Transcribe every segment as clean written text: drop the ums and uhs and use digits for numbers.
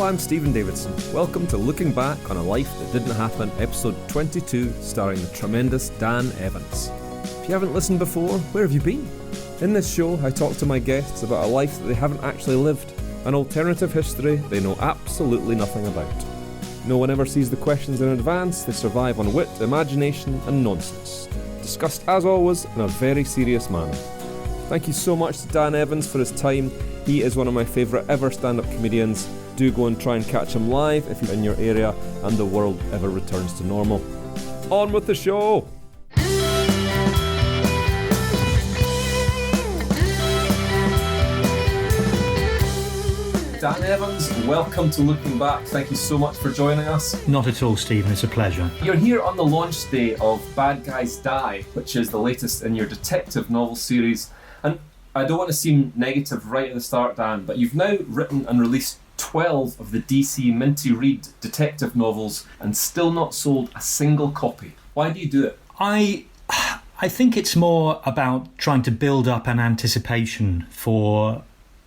I'm Stephen Davidson. Welcome to Looking Back on a Life That Didn't Happen, episode 22, starring the tremendous Dan Evans. If you haven't listened before, where have you been? In this show, I talk to my guests about a life that they haven't actually lived, an alternative history they know absolutely nothing about. No one ever sees the questions in advance, they survive on wit, imagination and nonsense. Discussed, as always, in a very serious manner. Thank you so much to Dan Evans for his time. He is one of my favourite ever stand-up comedians. Do go and try and catch him live if you're in your area and the world ever returns to normal. On with the show! Dan Evans, welcome to Looking Back. Thank you so much for joining us. Not at all, Stephen. It's a pleasure. You're here on the launch day of Bad Guys Die, which is the latest in your detective novel series. And I don't want to seem negative right at the start, Dan, but you've now written and released 12 of the DC Minty Reed detective novels and still not sold a single copy. Why do you do it? I think it's more about trying to build up an anticipation for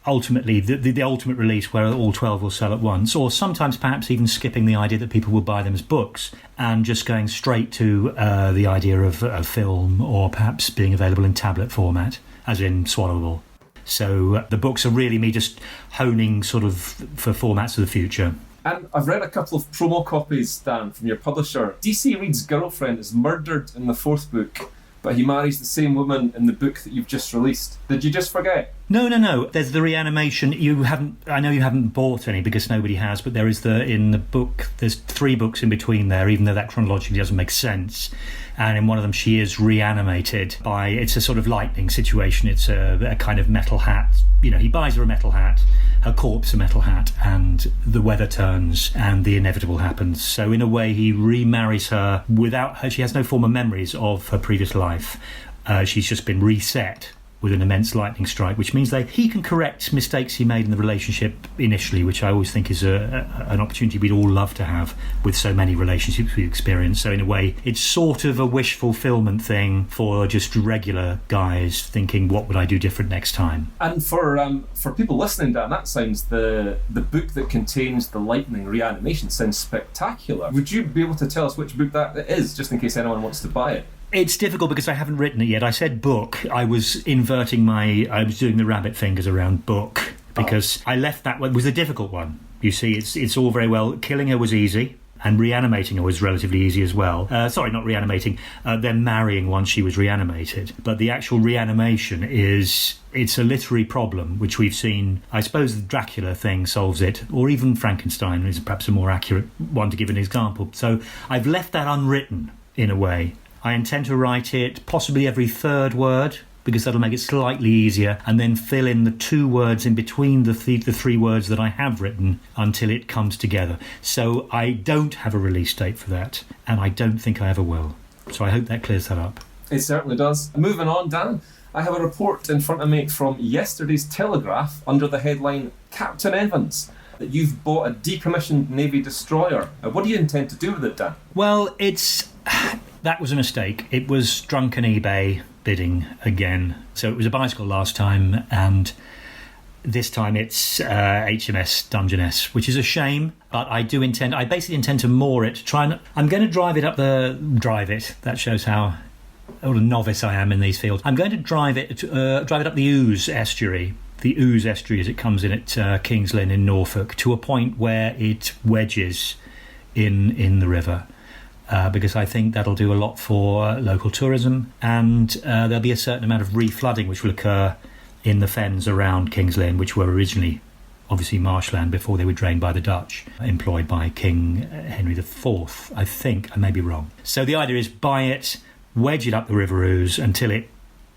ultimately the ultimate release where all 12 will sell at once, or sometimes perhaps even skipping the idea that people will buy them as books and just going straight to the idea of a film, or perhaps being available in tablet format, as in swallowable. So the books are really me just honing sort of for formats of the future. And I've read a couple of promo copies, Dan, from your publisher. DC Reed's girlfriend is murdered in the fourth book, but he marries the same woman in the book that you've just released. Did you just forget? No. There's the Reanimation. I know you haven't bought any because nobody has, but there is in the book, there's 3 books in between there, even though that chronologically doesn't make sense. And in one of them, she is reanimated by, it's a sort of lightning situation. It's a kind of metal hat. You know, he buys her a metal hat, her corpse a metal hat, and the weather turns and the inevitable happens. So in a way, he remarries her without her. She has no former memories of her previous life. She's just been reset with an immense lightning strike, which means that he can correct mistakes he made in the relationship initially, which I always think is an opportunity we'd all love to have with so many relationships we experience. So in a way, it's sort of a wish fulfillment thing for just regular guys thinking, what would I do different next time? And for people listening, Dan, that sounds, the book that contains the lightning reanimation sounds spectacular. Would you be able to tell us which book that is, just in case anyone wants to buy it? It's difficult because I haven't written it yet. I said book. I was doing the rabbit fingers around book because I left that one. It was a difficult one. You see, it's all very well. Killing her was easy and reanimating her was relatively easy as well. Sorry, not reanimating. Then marrying once she was reanimated. But the actual reanimation it's a literary problem, which we've seen. I suppose the Dracula thing solves it, or even Frankenstein is perhaps a more accurate one to give an example. So I've left that unwritten in a way. I intend to write it possibly every third word, because that'll make it slightly easier, and then fill in the 2 words in between the 3 words that I have written until it comes together. So I don't have a release date for that, and I don't think I ever will. So I hope that clears that up. It certainly does. Moving on, Dan, I have a report in front of me from yesterday's Telegraph under the headline Captain Evans, that you've bought a decommissioned Navy destroyer. What do you intend to do with it, Dan? Well, that was a mistake. It was drunken eBay bidding again. So it was a bicycle last time, and this time it's HMS Dungeness, which is a shame. But I basically intend to moor it. I'm going to drive it. That shows how old a novice I am in these fields. I'm going to drive it up the Ouse estuary. The Ouse estuary as it comes in at King's Lynn in Norfolk, to a point where it wedges in the river. Because I think that'll do a lot for local tourism, and there'll be a certain amount of reflooding which will occur in the fens around King's Lynn, which were originally obviously marshland before they were drained by the Dutch, employed by King Henry IV, I think. I may be wrong. So the idea is buy it, wedge it up the River Ouse until it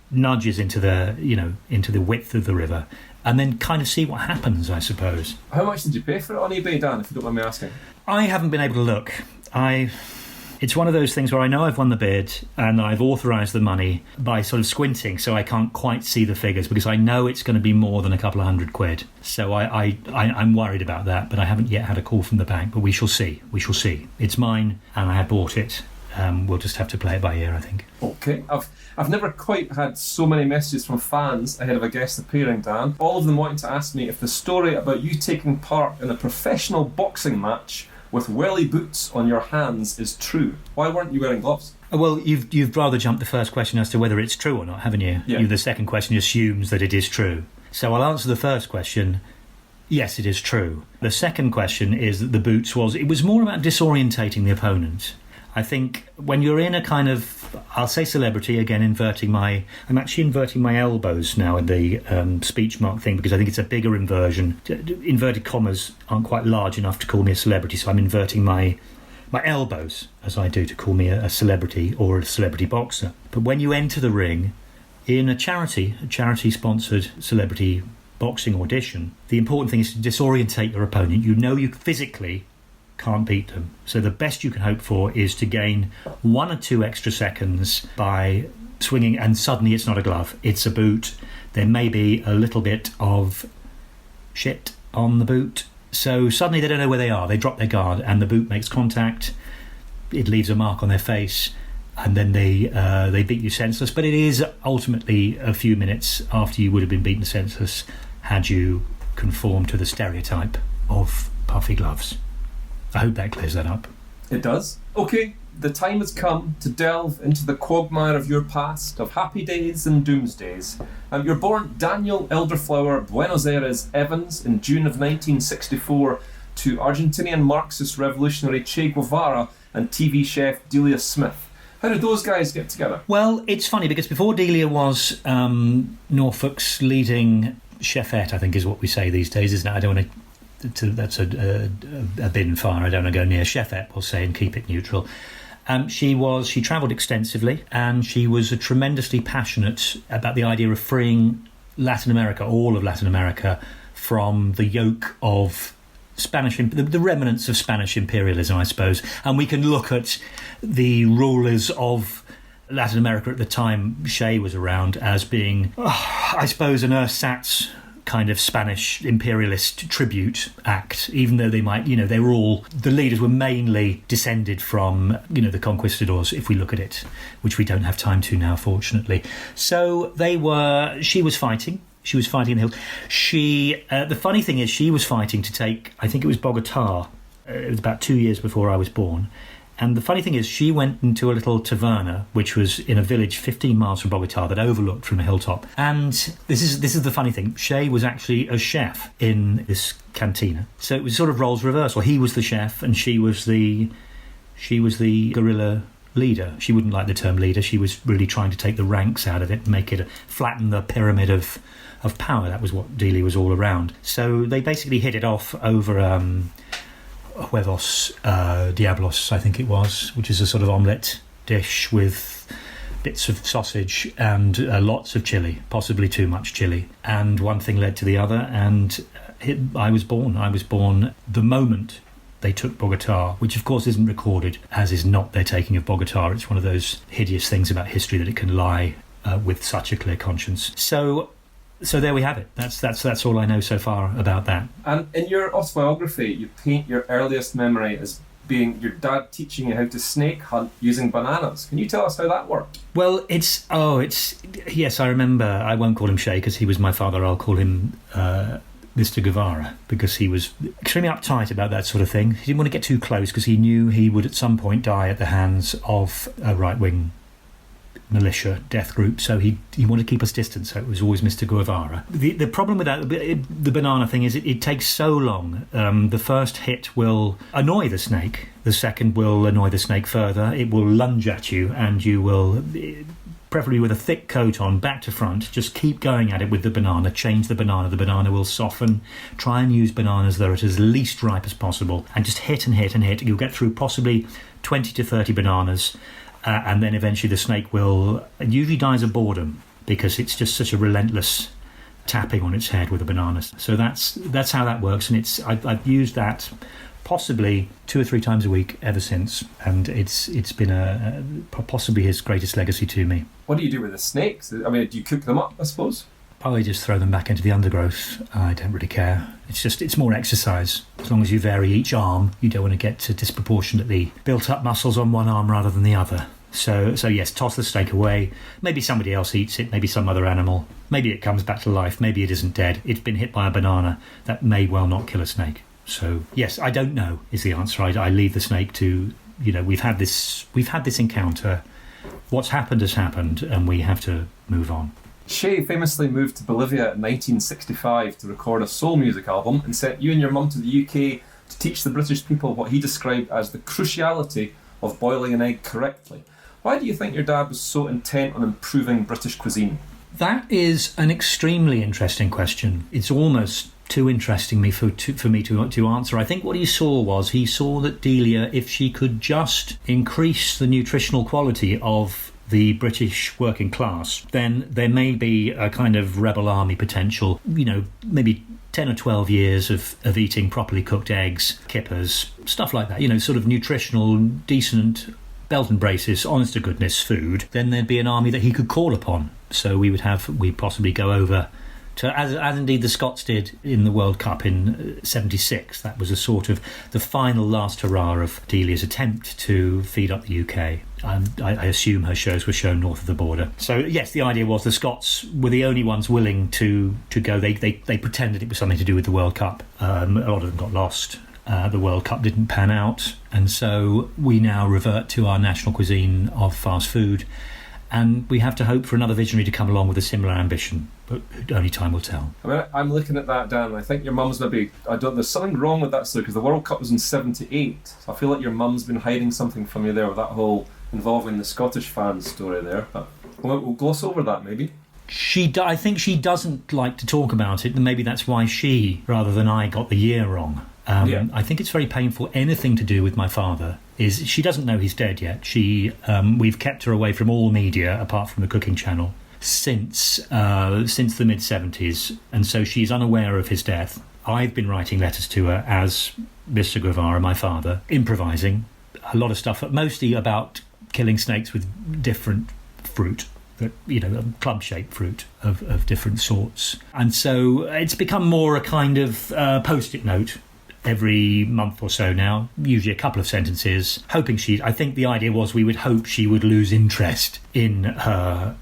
nudges into the width of the river, and then kind of see what happens, I suppose. How much did you pay for it on eBay, Dan, if you don't mind me asking? I haven't been able to look. It's one of those things where I know I've won the bid and I've authorised the money by sort of squinting, so I can't quite see the figures because I know it's going to be more than a couple of £100. So I'm worried about that, but I haven't yet had a call from the bank. But we shall see. It's mine, and I have bought it. we'll just have to play it by ear, I think. Okay. I've never quite had so many messages from fans ahead of a guest appearing, Dan. All of them wanting to ask me if the story about you taking part in a professional boxing match with welly boots on your hands is true. Why weren't you wearing gloves? Well, you've rather jumped the first question as to whether it's true or not, haven't you? Yeah. The second question assumes that it is true. So I'll answer the first question. Yes, it is true. The second question is that the boots was more about disorientating the opponent. I think when you're in a kind of, I'll say celebrity, again, I'm actually inverting my elbows now in the speech mark thing because I think it's a bigger inversion. Inverted commas aren't quite large enough to call me a celebrity, so I'm inverting my elbows, as I do, to call me a celebrity or a celebrity boxer. But when you enter the ring in a charity-sponsored celebrity boxing audition, the important thing is to disorientate your opponent. You physically can't beat them. So the best you can hope for is to gain 1 or 2 extra seconds by swinging, and suddenly it's not a glove, it's a boot. There may be a little bit of shit on the boot. So suddenly they don't know where they are. They drop their guard and the boot makes contact. It leaves a mark on their face and then they beat you senseless. But it is ultimately a few minutes after you would have been beaten senseless had you conformed to the stereotype of puffy gloves. I hope that clears that up. It does. Okay, the time has come to delve into the quagmire of your past, of happy days and doomsdays. You're born Daniel Elderflower Buenos Aires Evans in June of 1964 to Argentinian Marxist revolutionary Che Guevara and TV chef Delia Smith. How did those guys get together? Well, it's funny because before Delia was Norfolk's leading chefette, I think is what we say these days, isn't it? I don't want that's a bin fire. I don't want to go near chefette, we'll say, and keep it neutral. She travelled extensively, and she was tremendously passionate about the idea of freeing Latin America, all of Latin America, from the yoke of the remnants of Spanish imperialism, I suppose. And we can look at the rulers of Latin America at the time Che was around as being, I suppose, an ersatz kind of Spanish imperialist tribute act, even though they might, the leaders were mainly descended from, the conquistadors, if we look at it, which we don't have time to now, fortunately. So she was fighting in the hills. The funny thing is, she was fighting to take, I think it was Bogota. It was about 2 years before I was born. And the funny thing is, she went into a little taverna, which was in a village 15 miles from Bogota that overlooked from a hilltop. And this is the funny thing. Che was actually a chef in this cantina. So it was sort of roles reversal. He was the chef and she was the guerrilla leader. She wouldn't like the term leader. She was really trying to take the ranks out of it and make it flatten the pyramid of power. That was what Delia was all around. So they basically hit it off over huevos diablos, I think it was, which is a sort of omelette dish with bits of sausage and lots of chili, possibly too much chili. And one thing led to the other, and I was born. I was born the moment they took Bogota, which of course isn't recorded, as is not their taking of Bogota. It's one of those hideous things about history that it can lie with such a clear conscience. So there we have it. That's all I know so far about that. And in your autobiography, you paint your earliest memory as being your dad teaching you how to snake hunt using bananas. Can you tell us how that worked? Well, yes, I remember. I won't call him Che because he was my father. I'll call him Mr. Guevara because he was extremely uptight about that sort of thing. He didn't want to get too close because he knew he would at some point die at the hands of a right-wing militia death group, so he wanted to keep us distant, so it was always Mr. Guevara. The problem with that, the banana thing, is it takes so long. The first hit will annoy the snake, the second will annoy the snake further, it will lunge at you, and you will, preferably with a thick coat on, back to front, just keep going at it with the banana, change the banana will soften, try and use bananas that are as least ripe as possible, and just hit and hit and hit. You'll get through possibly 20 to 30 bananas, and then eventually the snake it usually dies of boredom because it's just such a relentless tapping on its head with a banana. So that's how that works, and I've used that possibly 2 or 3 times a week ever since, and it's been possibly his greatest legacy to me. What do you do with the snakes? I mean, do you cook them up, I suppose? I just throw them back into the undergrowth. I don't really care. It's more exercise. As long as you vary each arm, you don't want to get to disproportionately built up muscles on one arm rather than the other. So yes, toss the snake away. Maybe somebody else eats it, maybe some other animal. Maybe it comes back to life, maybe it isn't dead. It's been hit by a banana. That may well not kill a snake. So yes, I don't know is the answer. I leave the snake to, we've had this encounter. What's happened has happened, and we have to move on. Shay famously moved to Bolivia in 1965 to record a soul music album and sent you and your mum to the UK to teach the British people what he described as the cruciality of boiling an egg correctly. Why do you think your dad was so intent on improving British cuisine? That is an extremely interesting question. It's almost too interesting for me to answer. I think what he saw that Delia, if she could just increase the nutritional quality of the British working class, then there may be a kind of rebel army potential, maybe 10 or 12 years of eating properly cooked eggs, kippers, stuff like that, sort of nutritional, decent, belt and braces, honest to goodness food. Then there'd be an army that he could call upon. So we'd possibly go over to, as indeed the Scots did in the World Cup in '76. That was a sort of the final last hurrah of Delia's attempt to feed up the UK. I assume her shows were shown north of the border. So yes, the idea was the Scots were the only ones willing to go. They pretended it was something to do with the World Cup. A lot of them got lost. The World Cup didn't pan out, and so we now revert to our national cuisine of fast food, and we have to hope for another visionary to come along with a similar ambition, but only time will tell. I mean, I'm looking at that, Dan, and I think your mum's there's something wrong with that story, because the World Cup was in '78, so I feel like your mum's been hiding something from you there with that whole involving the Scottish fans story there, but we'll gloss over that maybe. I think she doesn't like to talk about it, and maybe that's why she, rather than I, got the year wrong. I think it's very painful. Anything to do with my father is she doesn't know he's dead yet. We've kept her away from all media apart from the cooking channel since the mid '70s, and so she's unaware of his death. I've been writing letters to her as Mr. Guevara, my father, improvising a lot of stuff, mostly about killing snakes with different fruit. Club-shaped fruit of different sorts. And so it's become more a kind of post-it note every month or so now, usually a couple of sentences, I think the idea was we would hope she would lose interest in her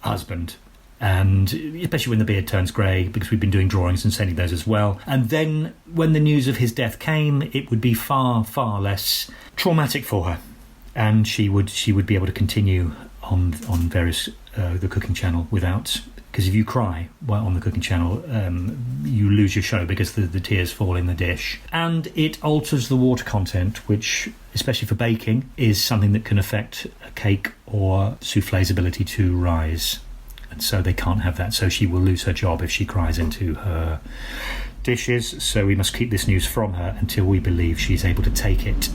husband, and especially when the beard turns grey, because we've been doing drawings and sending those as well. And then when the news of his death came, it would be far, far less traumatic for her, and she would be able to continue on various the cooking channel without, because if you cry while on the cooking channel, you lose your show because the tears fall in the dish, and it alters the water content, which, especially for baking, is something that can affect a cake or souffle's ability to rise, and so they can't have that. So she will lose her job if she cries into her dishes. So we must keep this news from her until we believe she's able to take it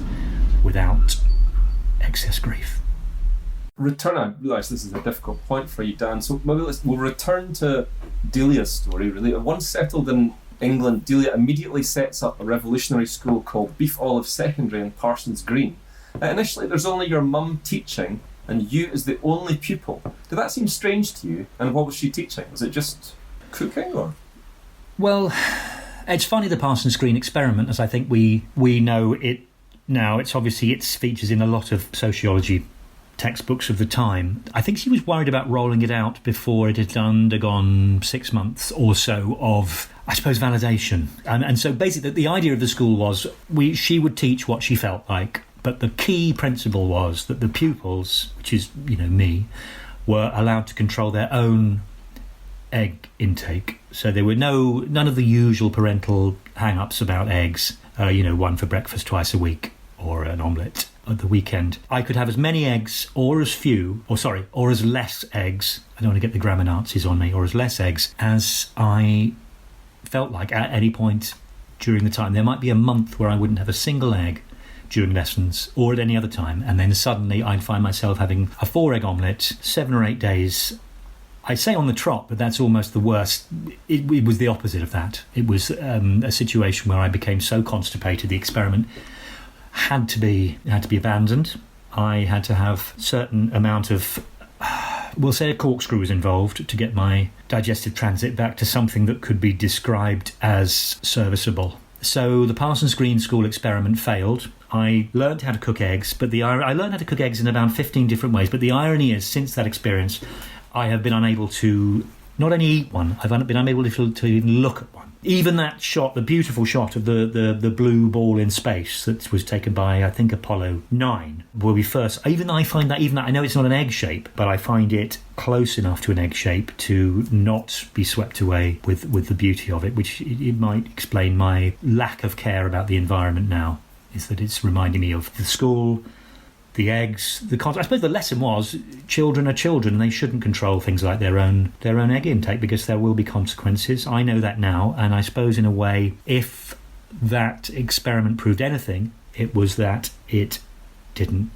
without excess grief. I realise this is a difficult point for you, Dan, so maybe we'll return to Delia's story, really. Once settled in England, Delia immediately sets up a revolutionary school called Beef Olive Secondary in Parsons Green. Initially, there's only your mum teaching, and you as the only pupil. Did that seem strange to you? And what was she teaching? Was it just cooking, or...? Well, it's funny, the Parsons Green experiment, as I think we know it now. It features in a lot of sociology textbooks of the time. I think she was worried about rolling it out before it had undergone 6 months or so of, I suppose, validation. And so basically the idea of the school was she would teach what she felt like, but the key principle was that the pupils, which is, me, were allowed to control their own egg intake. So there were none of the usual parental hang-ups about eggs, one for breakfast twice a week or an omelette at the weekend. I could have as many eggs or as less eggs, I don't want to get the grammar Nazis on me, or as less eggs as I felt like at any point during the time. There might be a month where I wouldn't have a single egg during lessons or at any other time, and then suddenly I'd find myself having a 4-egg omelette 7 or 8 days. I say on the trot, but that's almost the worst. It was the opposite of that. It was a situation where I became so constipated the experiment had to be abandoned. I had to have certain amount of we'll say a corkscrew was involved to get my digestive transit back to something that could be described as serviceable. So the Parsons Green School experiment failed. I learned how to cook eggs, but I learned how to cook eggs in about 15 different ways. But the irony is, since that experience, I have been unable to not only eat one, I've been unable to even look at one. Even that shot, the beautiful shot of the blue ball in space that was taken by, I think, Apollo 9, where we first... I find that, I know it's not an egg shape, but I find it close enough to an egg shape to not be swept away with the beauty of it, which it might explain my lack of care about the environment now, is that it's reminding me of the school, the eggs, I suppose the lesson was children are children and they shouldn't control things like their own egg intake because there will be consequences. I know that now, and I suppose in a way, if that experiment proved anything, it was that it didn't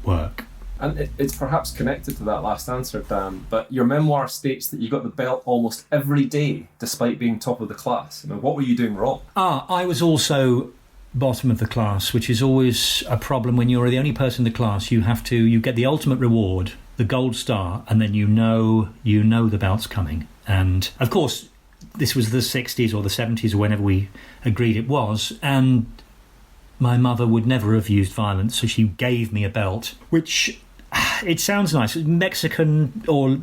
work. And it's perhaps connected to that last answer, Dan, but your memoir states that you got the belt almost every day despite being top of the class. What were you doing wrong? I was also bottom of the class, which is always a problem when you're the only person in the class. You get the ultimate reward, the gold star, and then you know the belt's coming. And of course, this was the 60s or the 70s or whenever we agreed it was, and my mother would never have used violence, so she gave me a belt, which... It sounds nice. Mexican, or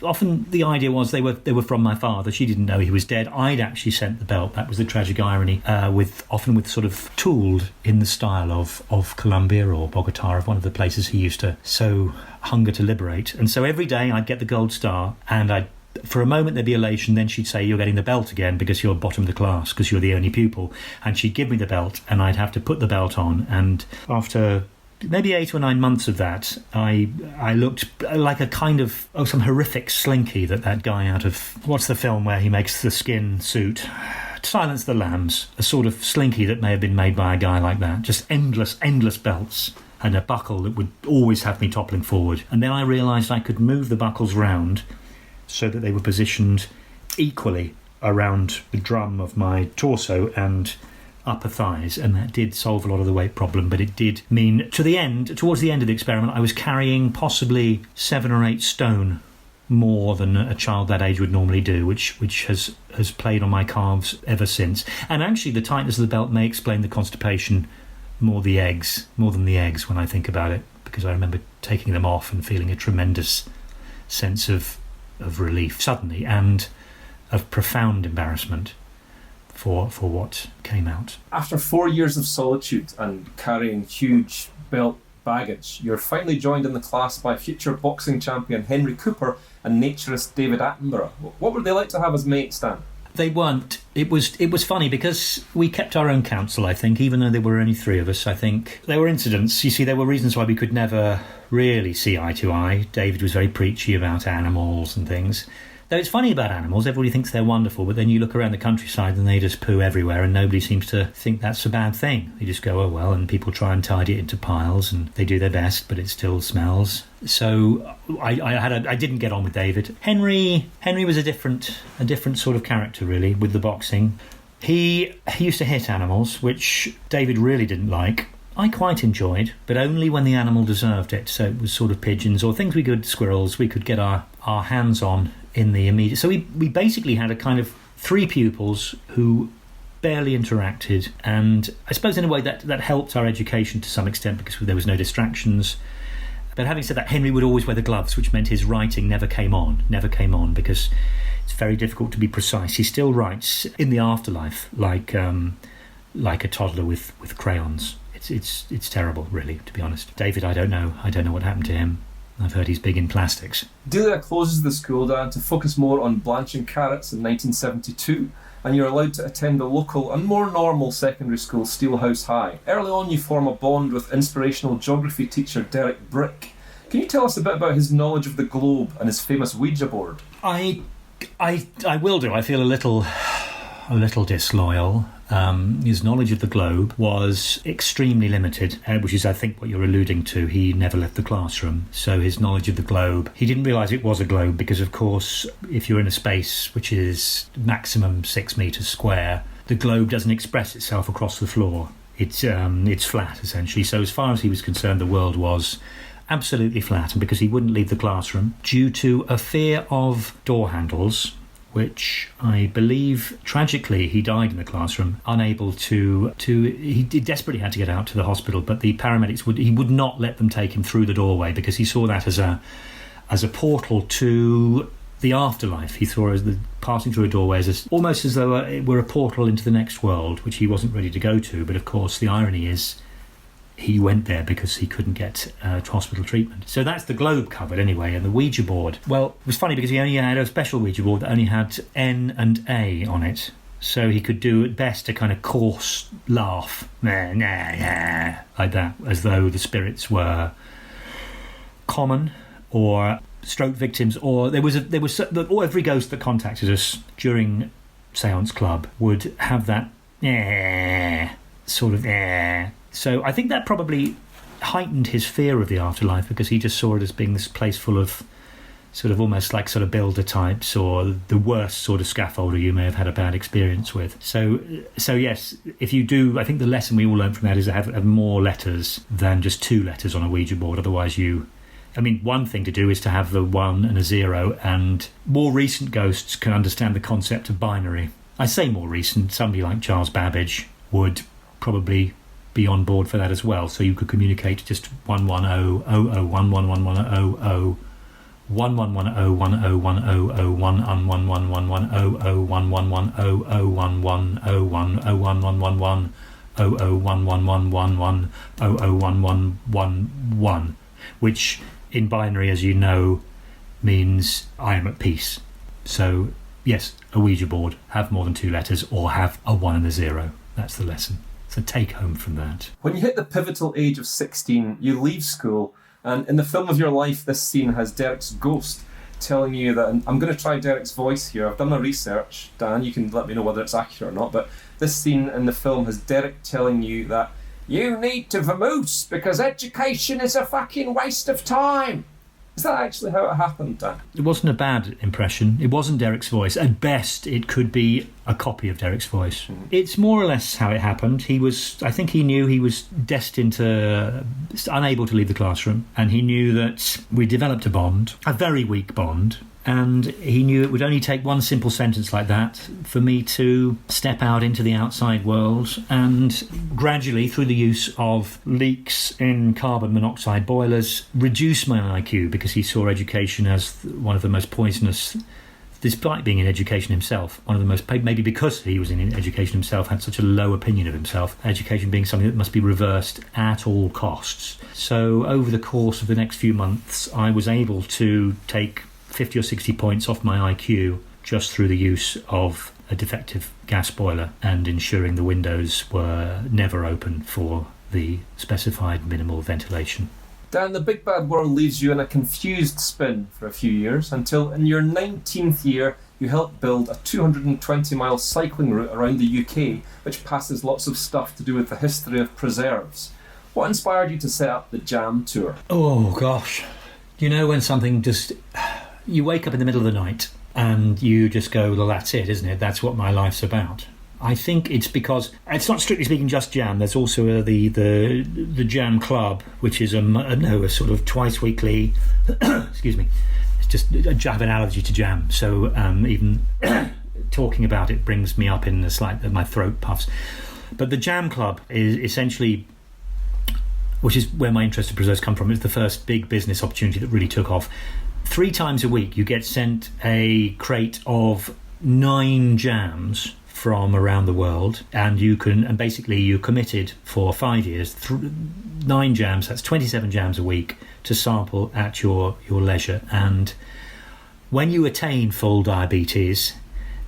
often the idea was they were from my father. She didn't know he was dead. I'd actually sent the belt. That was the tragic irony. Often with sort of tooled in the style of Colombia or Bogota, of one of the places he used to so hunger to liberate. And so every day I'd get the gold star, and for a moment there'd be elation. Then she'd say, "You're getting the belt again because you're bottom of the class because you're the only pupil." And she'd give me the belt, and I'd have to put the belt on. And after maybe 8 or 9 months of that, I looked like a kind of some horrific slinky that guy out of what's the film where he makes the skin suit, Silence the Lambs, a sort of slinky that may have been made by a guy like that. Just endless belts and a buckle that would always have me toppling forward. And then I realised I could move the buckles round so that they were positioned equally around the drum of my torso and upper thighs, and that did solve a lot of the weight problem. But it did mean towards the end of the experiment, I was carrying possibly 7 or 8 stone more than a child that age would normally do, which has played on my calves ever since. And actually the tightness of the belt may explain the constipation more than the eggs when I think about it, because I remember taking them off and feeling a tremendous sense of relief suddenly and of profound embarrassment for what came out. After 4 years of solitude and carrying huge belt baggage, you're finally joined in the class by future boxing champion Henry Cooper and naturist David Attenborough. What were they like to have as mates, Dan? They weren't. It was funny because we kept our own counsel, I think, even though there were only 3 of us. I think there were incidents. You see, there were reasons why we could never really see eye to eye. David was very preachy about animals and things. Though it's funny about animals, everybody thinks they're wonderful, but then you look around the countryside and they just poo everywhere and nobody seems to think that's a bad thing. They just go, oh well, and people try and tidy it into piles and they do their best, but it still smells. So I didn't get on with David. Henry was a different sort of character, really, with the boxing. He used to hit animals, which David really didn't like. I quite enjoyed, but only when the animal deserved it. So it was sort of pigeons or things squirrels we could get our hands on in the immediate. So we basically had a kind of 3 pupils who barely interacted, and I suppose in a way that helped our education to some extent because there was no distractions. But having said that, Henry would always wear the gloves, which meant his writing never came on because it's very difficult to be precise. He still writes in the afterlife like a toddler with crayons. It's terrible, really, to be honest. David, I don't know what happened to him. I've heard he's big in plastics. Delia closes the school, Dan, to focus more on blanching carrots in 1972, and you're allowed to attend the local and more normal secondary school, Steelhouse High. Early on, you form a bond with inspirational geography teacher Derek Brick. Can you tell us a bit about his knowledge of the globe and his famous Ouija board? I will do. I feel a little disloyal. His knowledge of the globe was extremely limited, which is, I think, what you're alluding to. He never left the classroom, so his knowledge of the globe, he didn't realise it was a globe because, of course, if you're in a space which is maximum 6 metres square, the globe doesn't express itself across the floor. It's flat, essentially. So as far as he was concerned, the world was absolutely flat, and because he wouldn't leave the classroom due to a fear of door handles, which I believe, tragically, he died in the classroom, unable he desperately had to get out to the hospital, but the paramedics would not let them take him through the doorway because he saw that as a portal to the afterlife. He saw passing through a doorway almost as though it were a portal into the next world, which he wasn't ready to go to. But of course, the irony is he went there because he couldn't get hospital treatment. So that's the globe covered anyway, and the Ouija board. Well, it was funny because he only had a special Ouija board that only had N and A on it. So he could do at best a kind of coarse laugh, like that, as though the spirits were common or stroke victims, or every ghost that contacted us during Seance Club would have that sort of. So I think that probably heightened his fear of the afterlife, because he just saw it as being this place full of sort of almost like sort of builder types, or the worst sort of scaffolder you may have had a bad experience with. So yes, if you do, I think the lesson we all learn from that is to have more letters than just 2 letters on a Ouija board. Otherwise one thing to do is to have the 1 and a 0, and more recent ghosts can understand the concept of binary. I say more recent, somebody like Charles Babbage would probably be on board for that as well. So you could communicate just 110 00 1111 0011, which in binary, as you know, means I am at peace. So yes, a Ouija board, have more than 2 letters, or have a 1 and a 0. That's the lesson. So take home from that. When you hit the pivotal age of 16, you leave school, and in the film of your life, this scene has Derek's ghost telling you that, and I'm going to try Derek's voice here. I've done my research, Dan, you can let me know whether it's accurate or not, but this scene in the film has Derek telling you that you need to vamoose because education is a fucking waste of time. Is that actually how it happened, Dan? It wasn't a bad impression. It wasn't Derek's voice. At best, it could be a copy of Derek's voice. It's more or less how it happened. I think he knew he was unable to leave the classroom, and he knew that we developed a bond, a very weak bond, and he knew it would only take one simple sentence like that for me to step out into the outside world, and gradually, through the use of leaks in carbon monoxide boilers, reduce my IQ, because he saw education as one of the most poisonous, despite being in education himself, one of the most, maybe because he was in education himself, had such a low opinion of himself, education being something that must be reversed at all costs. So over the course of the next few months, I was able to take 50 or 60 points off my IQ just through the use of a defective gas boiler and ensuring the windows were never open for the specified minimal ventilation. Dan, the big bad world leaves you in a confused spin for a few years, until in your 19th year you helped build a 220-mile cycling route around the UK, which passes lots of stuff to do with the history of preserves. What inspired you to set up the Jam Tour? Oh gosh, you know when something just... You wake up in the middle of the night and you just go, well, that's it, isn't it? That's what my life's about. I think it's because it's not strictly speaking just Jam. There's also the Jam Club, which is a sort of twice weekly. Excuse me. It's just I have an allergy to jam, so even talking about it brings me up in the slight that my throat puffs. But the Jam Club is essentially, which is where my interest in preserves come from. It's the first big business opportunity that really took off. 3 times a week you get sent a crate of 9 jams from around the world, and basically you're committed for 5 years, 9 jams, that's 27 jams a week to sample at your leisure. And when you attain full diabetes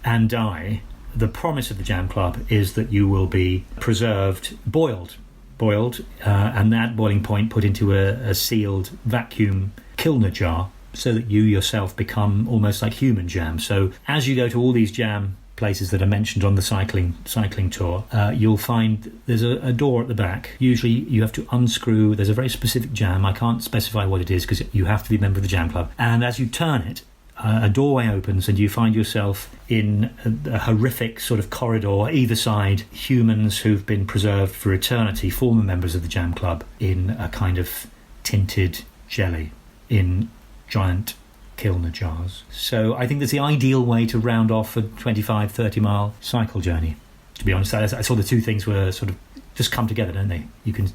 and die, the promise of the Jam Club is that you will be preserved, boiled, and that boiling point put into a sealed vacuum Kilner jar, so that you yourself become almost like human jam. So as you go to all these jam places that are mentioned on the cycling tour, you'll find there's a door at the back. Usually you have to unscrew, there's a very specific jam, I can't specify what it is because you have to be a member of the Jam Club, and as you turn it, a doorway opens and you find yourself in a horrific sort of corridor. Either side, humans who've been preserved for eternity, former members of the Jam Club, in a kind of tinted jelly in giant Kilner jars. So I think that's the ideal way to round off a 25, 30 mile cycle journey. To be honest, I saw the two things were sort of just come together, don't they? You can,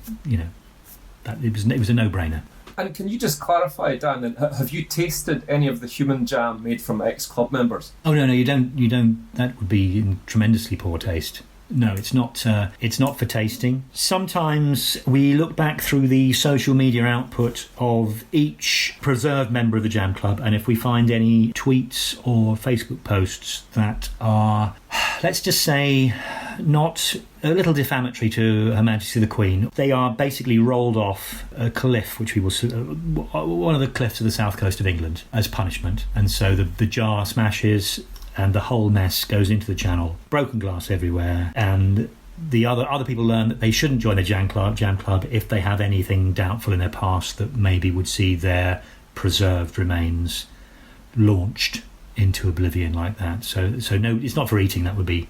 that it was a no-brainer. And can you just clarify, Dan, have you tasted any of the human jam made from ex-club members? Oh, no, you don't. That would be in tremendously poor taste. No, it's not. It's not for tasting. Sometimes we look back through the social media output of each preserved member of the Jam Club, and if we find any tweets or Facebook posts that are, let's just say, not a little defamatory to Her Majesty the Queen, they are basically rolled off a cliff, which we will one of the cliffs of the south coast of England, as punishment, and so the jar smashes. And the whole mess goes into the channel, broken glass everywhere, and the other people learn that they shouldn't join the Jam Club if they have anything doubtful in their past that maybe would see their preserved remains launched into oblivion like that. So no, it's not for eating. That would be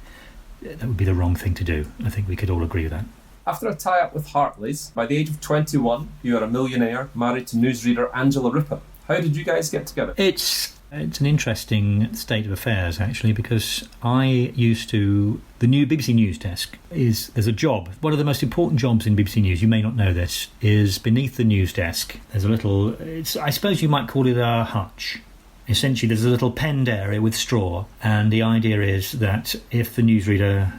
the wrong thing to do. I think we could all agree with that. After a tie-up with Hartley's, by the age of 21, you are a millionaire, married to newsreader Angela Rippon. How did you guys get together? It's an interesting state of affairs, actually, because I used to... The new BBC News desk there's a job. One of the most important jobs in BBC News, you may not know this, is beneath the news desk. There's a little... I suppose you might call it a hutch. Essentially, there's a little penned area with straw, and the idea is that if the newsreader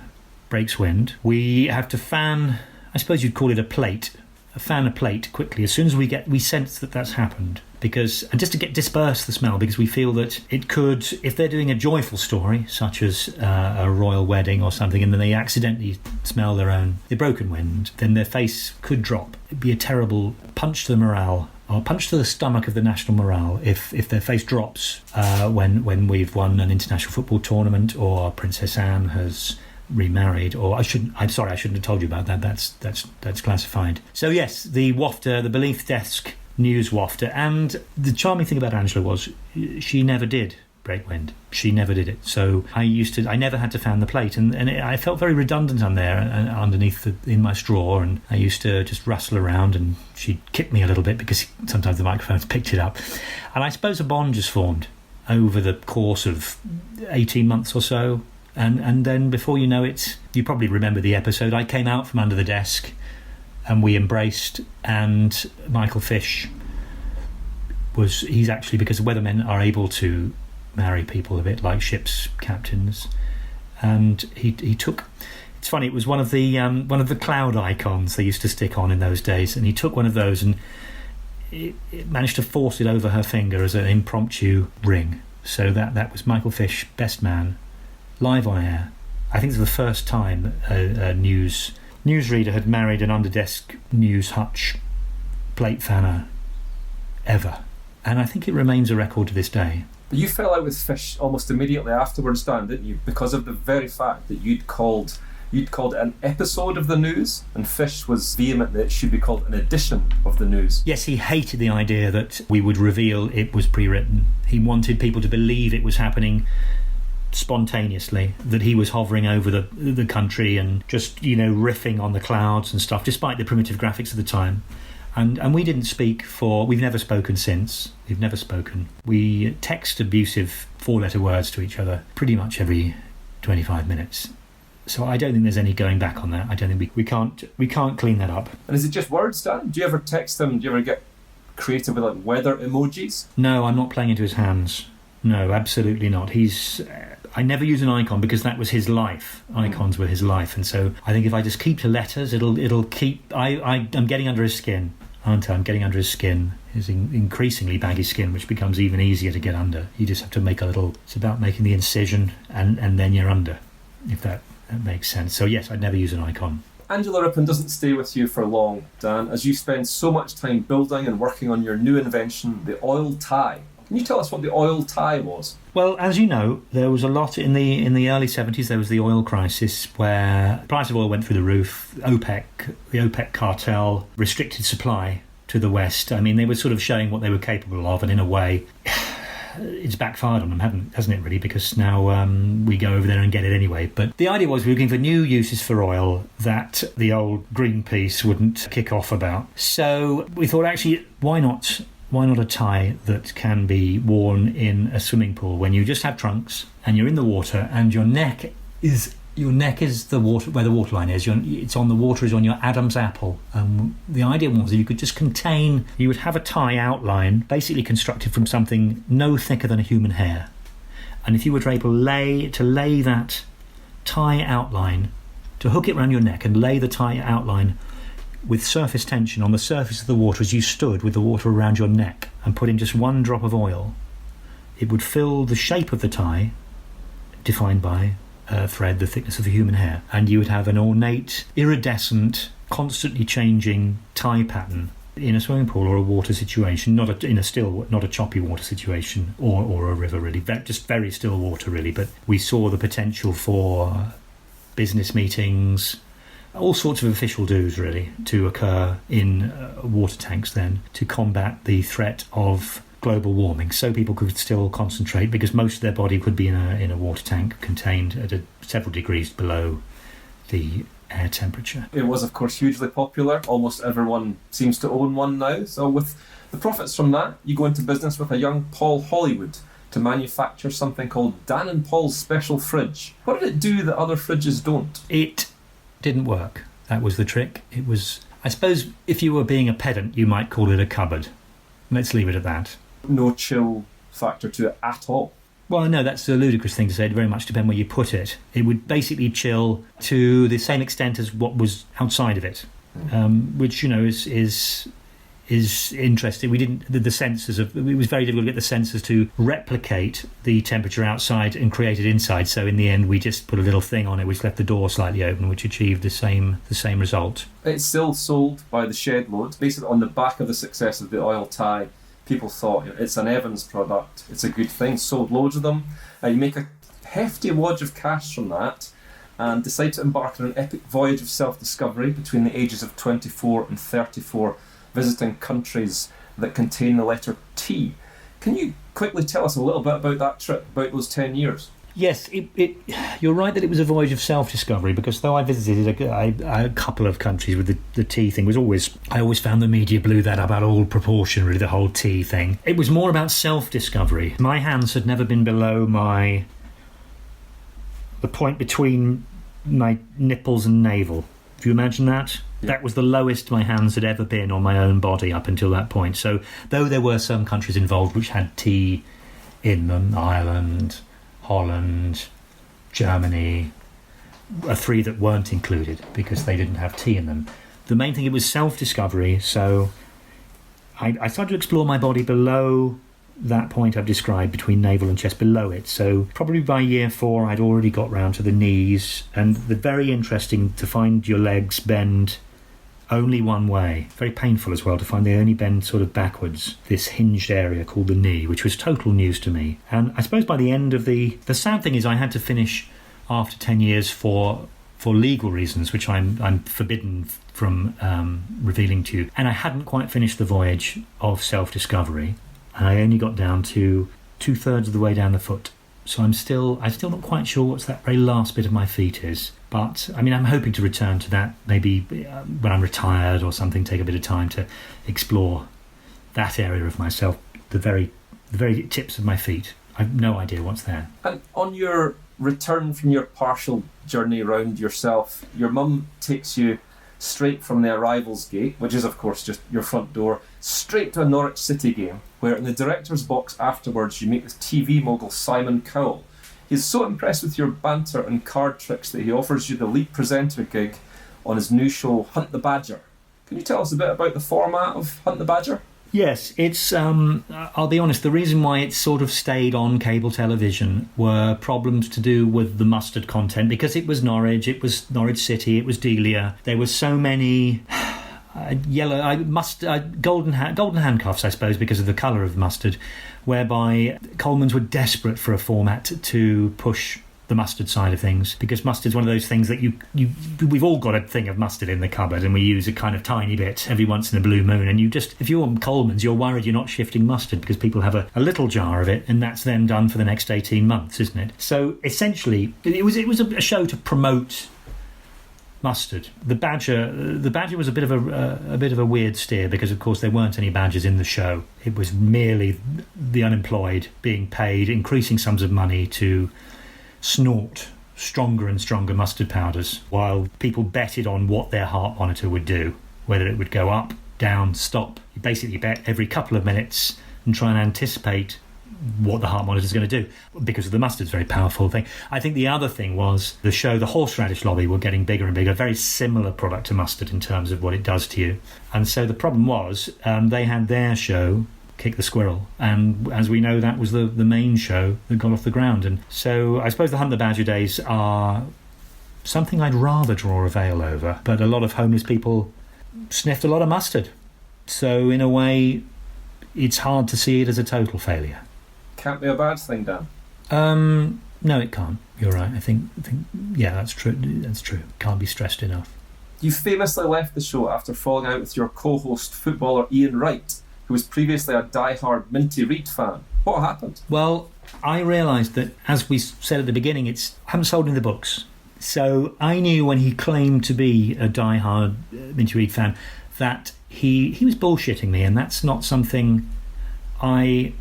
breaks wind, we have to fan... I suppose you'd call it a plate. Fan a plate quickly as soon as we sense that that's happened, and just to disperse the smell, because we feel that it could, if they're doing a joyful story such as a royal wedding or something, and then they accidentally smell their broken wind, then their face could drop. It'd be a terrible punch to the morale, or punch to the stomach of the national morale if their face drops when we've won an international football tournament, or Princess Anne has remarried, or I'm sorry, I shouldn't have told you about that. That's classified. So yes, the wafter, the beneath desk news wafter, and the charming thing about Angela was she never did break wind. She never did it. So I never had to fan the plate, and I felt very redundant on there underneath in my straw, and I used to just rustle around, and she'd kick me a little bit because sometimes the microphones picked it up, and I suppose a bond just formed over the course of 18 months or so. And then before you know it, you probably remember the episode, I came out from under the desk and we embraced, and Michael Fish he's actually, because weathermen are able to marry people a bit like ship's captains, and he took, it's funny, it was one of the cloud icons they used to stick on in those days, and he took one of those and it managed to force it over her finger as an impromptu ring. So that was Michael Fish, best man, live on air. I think it was the first time a newsreader had married an underdesk news hutch plate fanner ever, and I think it remains a record to this day. But you fell out with Fish almost immediately afterwards, Dan, didn't you? Because of the very fact that you'd called it an episode of the news, and Fish was vehement that it should be called an edition of the news. Yes, he hated the idea that we would reveal it was pre-written. He wanted people to believe it was happening spontaneously, that he was hovering over the country and just riffing on the clouds and stuff, despite the primitive graphics of the time. And we didn't we've never spoken since. We text abusive 4-letter words to each other pretty much every 25 minutes. So I don't think there's any going back on that. I don't think we can't clean that up. And is it just words, Dan? Do you ever text them? Do you ever get creative with like weather emojis? No, I'm not playing into his hands. No, absolutely not. I never use an icon because that was his life. Icons were his life, and so I think if I just keep to letters, it'll keep. I'm getting under his skin, aren't I? I'm getting under his skin. His increasingly baggy skin, which becomes even easier to get under. You just have to make a little. It's about making the incision, and then you're under, if that makes sense. So yes, I'd never use an icon. Angela Rippon doesn't stay with you for long, Dan, as you spend so much time building and working on your new invention, the oil tie. Can you tell us what the oil tie was? Well, as you know, there was a lot in the early 70s. There was the oil crisis where the price of oil went through the roof. The OPEC cartel restricted supply to the West. I mean, they were sort of showing what they were capable of, and in a way, it's backfired on them, hasn't it, really? Because now we go over there and get it anyway. But the idea was we were looking for new uses for oil that the old Greenpeace wouldn't kick off about. So we thought, actually, why not why not a tie that can be worn in a swimming pool when you just have trunks and you're in the water and your neck is the water, where the waterline is. It's on the water, is on your Adam's apple. The idea was that you could just you would have a tie outline basically constructed from something no thicker than a human hair. And if you were able to lay that tie outline, to hook it around your neck and lay the tie outline with surface tension on the surface of the water as you stood with the water around your neck, and put in just one drop of oil, it would fill the shape of the tie, defined by a thread the thickness of a human hair, and you would have an ornate, iridescent, constantly changing tie pattern in a swimming pool or a water situation, not a choppy water situation or a river, really, just very still water, really. But we saw the potential for business meetings, all sorts of official do's, really, to occur in water tanks then, to combat the threat of global warming, so people could still concentrate, because most of their body could be in a water tank contained at several degrees below the air temperature. It was, of course, hugely popular. Almost everyone seems to own one now. So with the profits from that, you go into business with a young Paul Hollywood to manufacture something called Dan and Paul's Special Fridge. What did it do that other fridges don't? It didn't work. That was the trick. It was, I suppose, if you were being a pedant, you might call it a cupboard. Let's leave it at that. No chill factor to it at all. Well, no, that's a ludicrous thing to say. It very much depends where you put it. It would basically chill to the same extent as what was outside of it, which, is interesting. We didn't the sensors of it was very difficult to get the sensors to replicate the temperature outside and create it inside. So in the end, we just put a little thing on it which left the door slightly open, which achieved the same result. It's still sold by the shed load, basically on the back of the success of the oil tie. People thought it's an Evans product, it's a good thing, sold loads of them. You make a hefty wad of cash from that and decide to embark on an epic voyage of self-discovery between the ages of 24 and 34, visiting countries that contain the letter T. Can you quickly tell us a little bit about that trip, about those 10 years? Yes, you're right that it was a voyage of self-discovery, because though I visited a couple of countries with the tea thing, I always found the media blew that up out of all proportion, really, the whole tea thing. It was more about self-discovery. My hands had never been below the point between my nipples and navel. Do you imagine that? Yeah. That was the lowest my hands had ever been on my own body up until that point. So though there were some countries involved which had tea in them, Ireland, Holland, Germany, three that weren't included because they didn't have tea in them. The main thing, it was self-discovery, so I started to explore my body below that point I've described, between navel and chest, below it. So probably by year 4 I'd already got round to the knees, and the very interesting to find your legs bend only one way. Very painful as well to find they only bend sort of backwards, this hinged area called the knee, which was total news to me. And I suppose by the end of the sad thing is I had to finish after 10 years for legal reasons, which I'm forbidden from revealing to you. And I hadn't quite finished the voyage of self-discovery, and I only got down to 2/3 of the way down the foot. So I'm still not quite sure what's that very last bit of my feet is. But, I mean, I'm hoping to return to that maybe when I'm retired or something, take a bit of time to explore that area of myself, the very tips of my feet. I've no idea what's there. And on your return from your partial journey around yourself, your mum takes you straight from the arrivals gate, which is, of course, just your front door, straight to a Norwich City game, where in the director's box afterwards you meet with TV mogul Simon Cowell. He's so impressed with your banter and card tricks that he offers you the lead presenter gig on his new show, Hunt the Badger. Can you tell us a bit about the format of Hunt the Badger? Yes, it's, I'll be honest, the reason why it sort of stayed on cable television were problems to do with the mustard content, because it was Norwich City, it was Delia. There were so many golden handcuffs, I suppose, because of the colour of mustard, whereby Coleman's were desperate for a format to push the mustard side of things, because mustard's one of those things that we've all got a thing of mustard in the cupboard, and we use a kind of tiny bit every once in a blue moon, and if you're on Coleman's, you're worried you're not shifting mustard, because people have a little jar of it, and that's then done for the next 18 months, isn't it? So essentially it was a show to promote mustard. The badger was a bit of a weird steer because, of course, there weren't any badgers in the show. It was merely the unemployed being paid increasing sums of money to snort stronger and stronger mustard powders while people betted on what their heart monitor would do, whether it would go up, down, stop. You basically bet every couple of minutes and try and anticipate what the heart monitor is going to do because of the mustard's very powerful thing. I think the other thing was the horseradish lobby were getting bigger and bigger, a very similar product to mustard in terms of what it does to you. And so the problem was they had their show, Kick the Squirrel, and as we know, that was the main show that got off the ground. And so I suppose the Hunt the Badger days are something I'd rather draw a veil over, but a lot of homeless people sniffed a lot of mustard. So in a way, it's hard to see it as a total failure. Can't be a bad thing, Dan. No, it can't. You're right. I think yeah, that's true. That's true. Can't be stressed enough. You famously left the show after falling out with your co-host, footballer Ian Wright, who was previously a die-hard Minty Reid fan. What happened? Well, I realised that, as we said at the beginning, I haven't sold any of the books. So I knew when he claimed to be a die-hard Minty Reid fan that he was bullshitting me, and that's not something I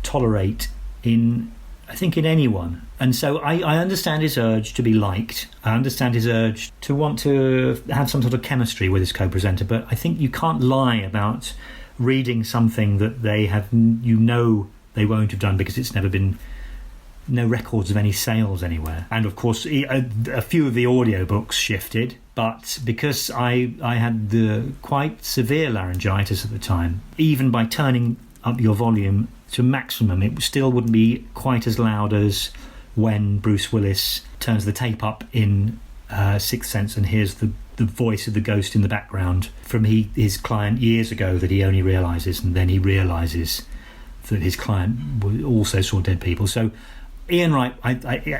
tolerate in anyone. And so I understand his urge to be liked. I understand his urge to want to have some sort of chemistry with his co-presenter, but I think you can't lie about reading something that they have, they won't have done because it's never been, no records of any sales anywhere. And of course a few of the audiobooks shifted, but because I had the quite severe laryngitis at the time, even by turning up your volume to maximum, it still wouldn't be quite as loud as when Bruce Willis turns the tape up in Sixth Sense and hears the voice of the ghost in the background from his client years ago that he only realises, and then he realises that his client also saw dead people. So Ian Wright,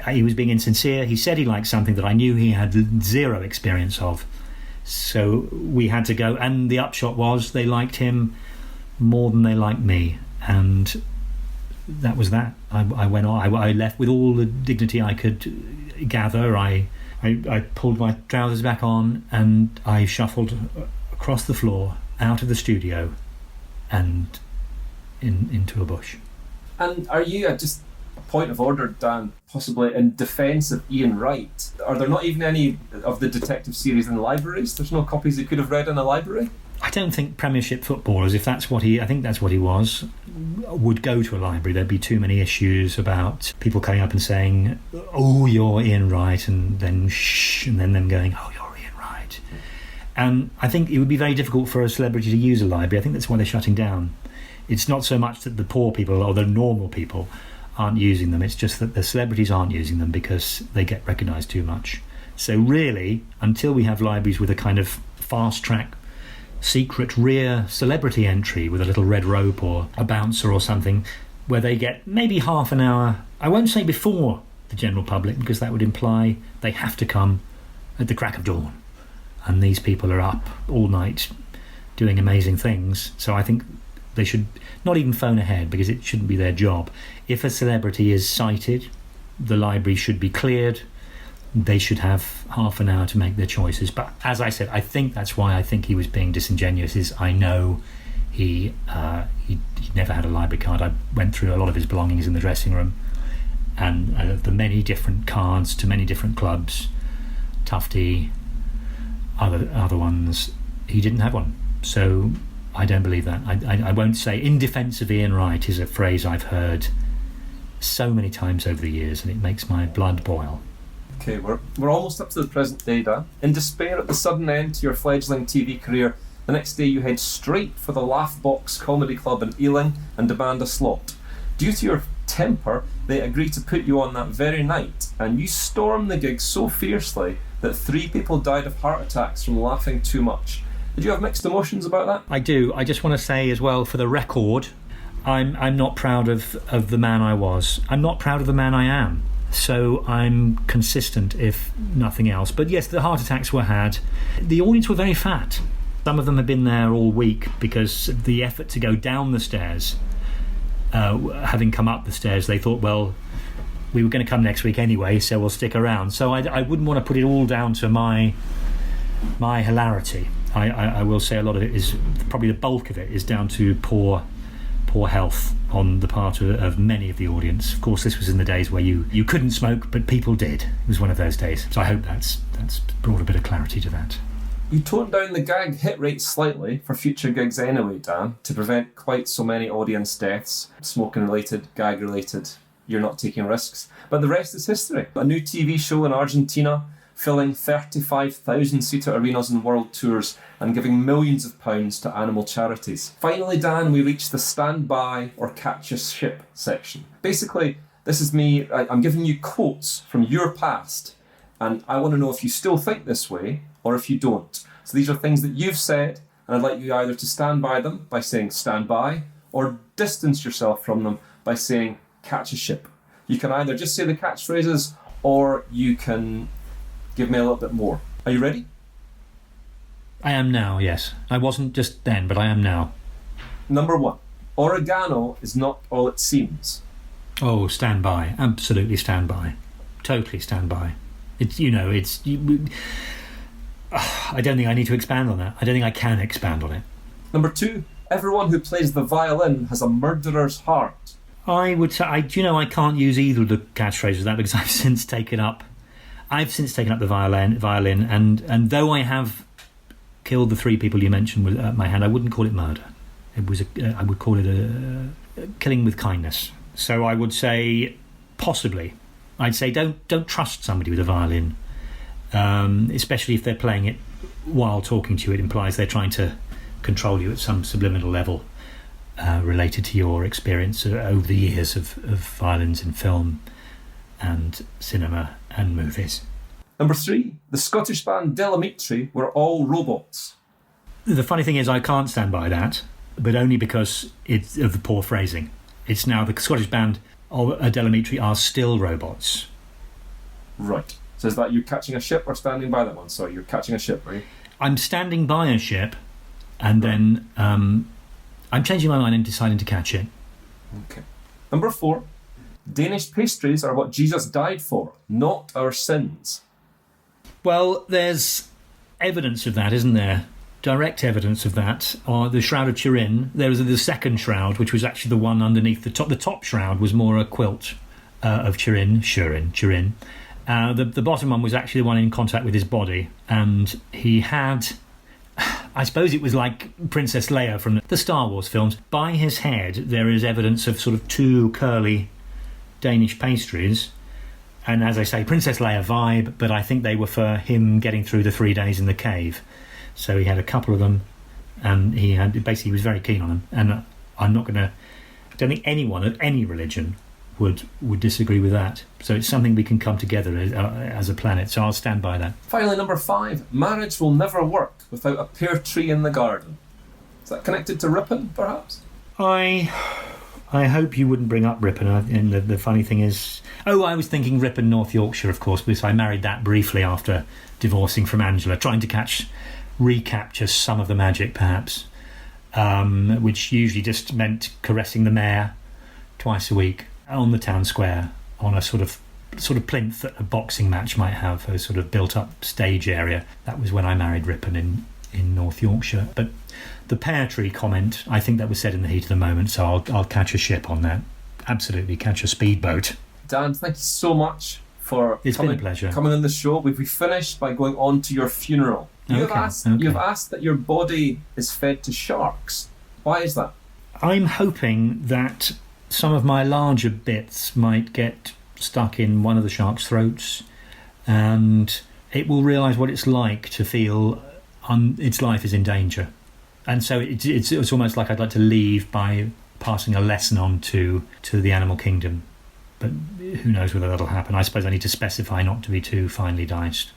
he was being insincere. He said he liked something that I knew he had zero experience of. So we had to go, and the upshot was they liked him more than they liked me, and that was that. I went on. I left with all the dignity I could gather. I pulled my trousers back on and I shuffled across the floor, out of the studio, and into a bush. And are you, just a point of order, Dan, possibly in defence of Ian Wright, are there not even any of the detective series in libraries? There's no copies he could have read in a library? I don't think Premiership footballers, if that's what I think that's what he was, would go to a library. There'd be too many issues about people coming up and saying, "Oh, you're Ian Wright," and then shh, and then them going, "Oh, you're Ian Wright." And I think it would be very difficult for a celebrity to use a library. I think that's why they're shutting down. It's not so much that the poor people or the normal people aren't using them, it's just that the celebrities aren't using them because they get recognised too much. So really, until we have libraries with a kind of fast-track secret rear celebrity entry with a little red rope or a bouncer or something, where they get maybe half an hour, I won't say before the general public because that would imply they have to come at the crack of dawn, and these people are up all night doing amazing things. So I think they should not even phone ahead because it shouldn't be their job. If a celebrity is sighted, the library should be cleared. They should have half an hour to make their choices. But as I said, I think that's why I think he was being disingenuous, is I know he never had a library card. I went through a lot of his belongings in the dressing room, and the many different cards to many different clubs, Tufty, other ones, he didn't have one. So I don't believe that. I won't say in defence of Ian Wright is a phrase I've heard so many times over the years, and it makes my blood boil. Okay, we're almost up to the present day, Dan. In despair at the sudden end to your fledgling TV career, the next day you head straight for the Laugh Box Comedy Club in Ealing and demand a slot. Due to your temper, they agree to put you on that very night, and you storm the gig so fiercely that 3 people died of heart attacks from laughing too much. Did you have mixed emotions about that? I do. I just want to say as well, for the record, I'm not proud of the man I was. I'm not proud of the man I am. So I'm consistent, if nothing else. But yes, the heart attacks were had. The audience were very fat. Some of them had been there all week because of the effort to go down the stairs. Having come up the stairs, they thought, well, we were going to come next week anyway, so we'll stick around. So I wouldn't want to put it all down to my my hilarity, I will say a lot of it is, probably the bulk of it is down to poor health on the part of many of the audience. Of course, this was in the days where you couldn't smoke, but people did. It was one of those days. So I hope that's brought a bit of clarity to that. You toned down the gag hit rate slightly for future gigs anyway, Dan, to prevent quite so many audience deaths. Smoking related, gag related, you're not taking risks. But the rest is history. A new TV show in Argentina, filling 35,000-seater arenas and world tours and giving millions of pounds to animal charities. Finally, Dan, we reach the stand by or catch a ship section. Basically, this is me, I'm giving you quotes from your past, and I want to know if you still think this way or if you don't. So these are things that you've said, and I'd like you either to stand by them by saying stand by, or distance yourself from them by saying catch a ship. You can either just say the catchphrases, or you can give me a little bit more. Are you ready? I am now, yes. I wasn't just then, but I am now. Number 1. Oregano is not all it seems. Oh, stand by. Absolutely stand by. Totally stand by. I don't think I need to expand on that. I don't think I can expand on it. Number 2. Everyone who plays the violin has a murderer's heart. I would say, I can't use either of the catchphrases of that, because I've since taken up the violin, and though I have killed the 3 people you mentioned with my hand, I wouldn't call it murder. I would call it a killing with kindness. So I would say possibly. I'd say don't trust somebody with a violin, especially if they're playing it while talking to you. It implies they're trying to control you at some subliminal level, related to your experience over the years of violins in film and cinema and movies. Number 3. The Scottish band Delia Smith were all robots. The funny thing is, I can't stand by that, but only because it's of the poor phrasing. It's now the Scottish band of Delia Smith are still robots. Right. So is that you catching a ship or standing by that one? Sorry, you're catching a ship, right? I'm standing by a ship, and then I'm changing my mind and deciding to catch it. Okay. Number 4. Danish pastries are what Jesus died for, not our sins. Well, there's evidence of that, isn't there? Direct evidence of that. The Shroud of Turin. There was the second shroud, which was actually the one underneath the top. The top shroud was more a quilt of Turin. The bottom one was actually the one in contact with his body, and he had, I suppose it was like Princess Leia from the Star Wars films. By his head, there is evidence of sort of 2 curly Danish pastries, and as I say, Princess Leia vibe, but I think they were for him getting through the 3 days in the cave. So he had a couple of them, and he was very keen on them. And I don't think anyone of any religion would disagree with that. So it's something we can come together as a planet. So I'll stand by that. Finally, number 5. Marriage will never work without a pear tree in the garden. Is that connected to Ripon, perhaps? I hope you wouldn't bring up Ripon. And the funny thing is, I was thinking Ripon, North Yorkshire, of course, because I married that briefly after divorcing from Angela, trying to recapture some of the magic, perhaps, which usually just meant caressing the mare twice a week on the town square on a sort of plinth that a boxing match might have, a sort of built-up stage area. That was when I married Ripon in North Yorkshire. But the Pear Tree comment, I think that was said in the heat of the moment, so I'll catch a ship on that. Absolutely, catch a speedboat. Dan, thank you so much for been a pleasure. Coming on the show. We finished by going on to your funeral. You've asked that your body is fed to sharks. Why is that? I'm hoping that some of my larger bits might get stuck in one of the shark's throats, and it will realise what it's like to feel its life is in danger. And so it's almost like I'd like to leave by passing a lesson on to the animal kingdom. But who knows whether that'll happen. I suppose I need to specify not to be too finely diced.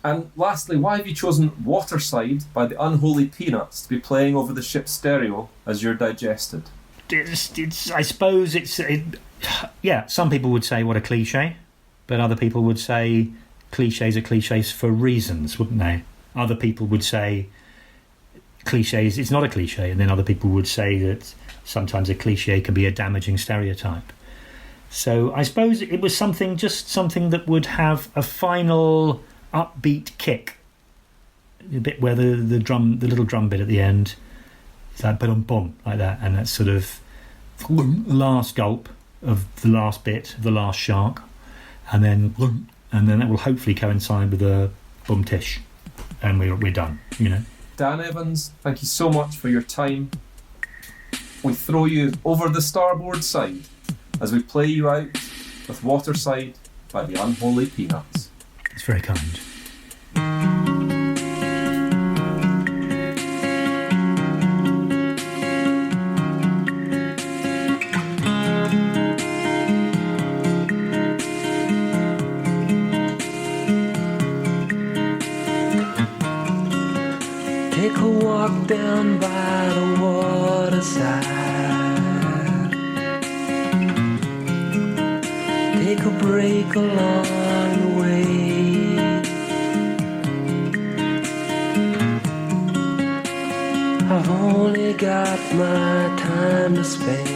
And lastly, why have you chosen Waterside by the Unholy Peanuts to be playing over the ship's stereo as you're digested? I suppose some people would say what a cliche, but other people would say cliches are cliches for reasons, wouldn't they? Other people would say cliches, it's not a cliche, and then other people would say that sometimes a cliche can be a damaging stereotype. So I suppose it was something that would have a final upbeat kick the bit where the little drum bit at the end. It's like boom, boom, like that, and that's sort of last gulp of the last bit of the last shark, and then that will hopefully coincide with a boom tish, and we're done. You know. Dan Evans, thank you so much for your time. We throw you over the starboard side as we play you out with Waterside by the Unholy Peanuts. It's very kind. Take a walk down by the waterside. Take a break along the way. I've only got my time to spend.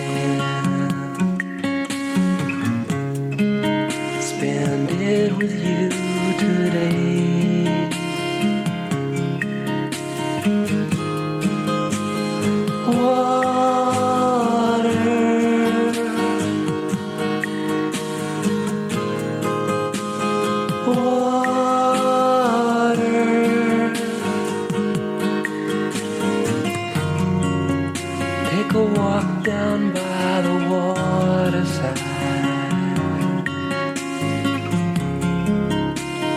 Spend it with you today. Take a walk down by the waterside.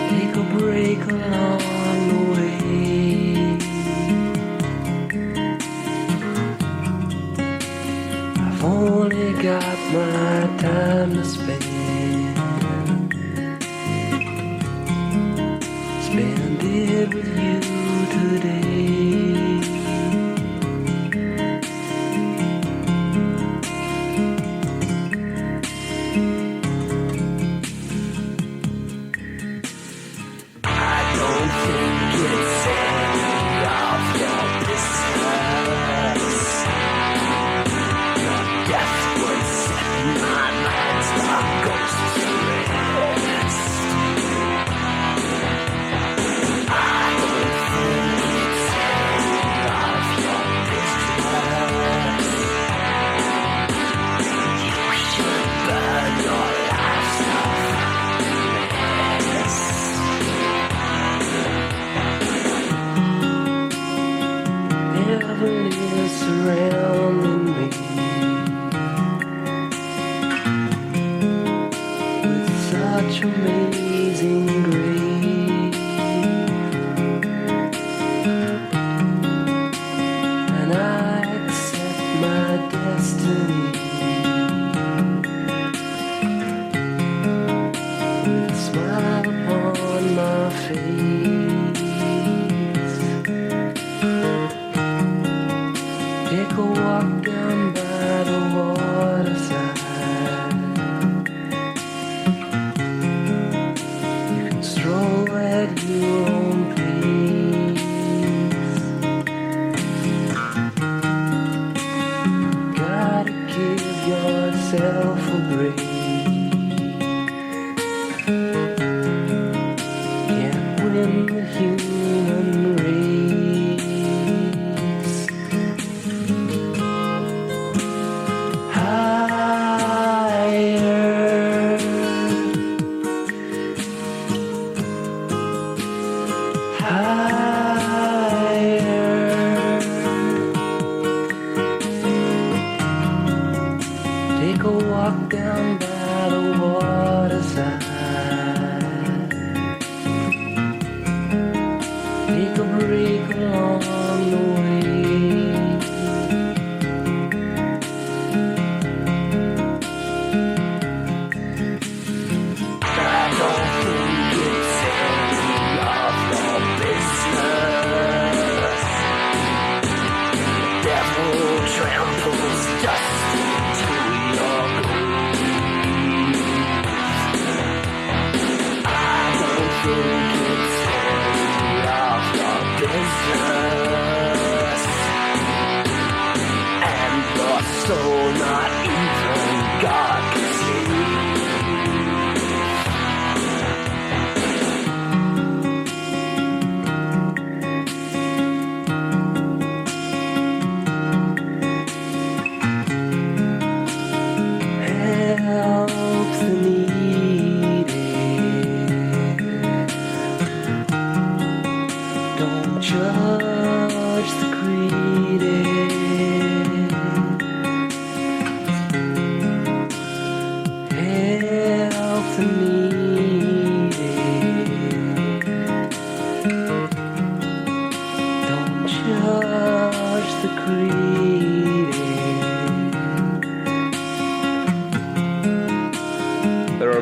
Take a break along the way. I've only got my time to spend. Spend it with you today. Surrounding me with such amazing grace, and I accept my destiny with a smile upon my face. Take a walk down by the waterside. You can stroll at your own pace. Gotta give yourself a break. Can't win the human race. Take a walk down by the waterside.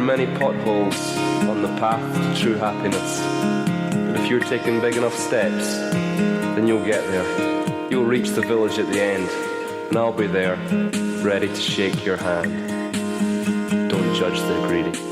are many potholes on the path to true happiness. But if you're taking big enough steps, then you'll get there. You'll reach the village at the end, and I'll be there, ready to shake your hand. Don't judge the greedy.